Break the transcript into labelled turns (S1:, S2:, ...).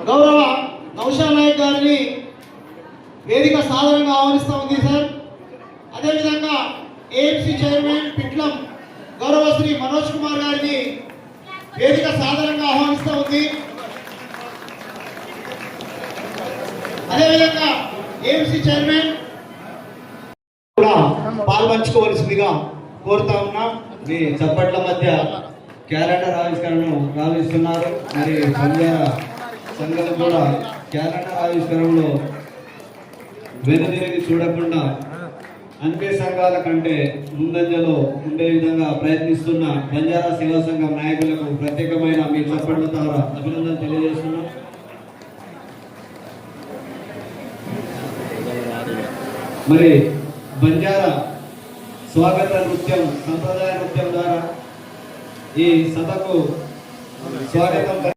S1: గౌరవ నౌషా నాయక్ గారిని వేదిక సాధారణంగా ఆహ్వానిస్తా ఉంది సార్. అదేవిధంగా ఏఎంసీ చైర్మన్ పిట్లం గౌరవ శ్రీ మనోజ్ కుమార్ గారిని వేదిక సాధారణంగా ఆహ్వానిస్తూ ఉంది. అదేవిధంగా ఏఎంసీ చైర్మన్ కూడా పాల్పంచుకోవలసిందిగా కోరుతా ఉన్నాం.
S2: మీ చప్పట్ల మధ్య క్యాలెండర్ ఆవిష్కరణను గావిస్తున్నారు. మరి బంజారా సంఘం కూడా క్యాలెండర్ ఆవిష్కరణలో వెనుదిరిగి చూడకుండా అన్ని సంఘాల కంటే ముందంజలో ఉండే విధంగా ప్రయత్నిస్తున్న బంజారా సేవా సంఘం నాయకులకు ప్రత్యేకమైన మీ చప్పట్ల ద్వారా అభినందన తెలియజేస్తున్నాం. మరి బంజారా స్వాగత నృత్యం, సంప్రదాయ నృత్యం ద్వారా ఈ సభకు స్వాగతం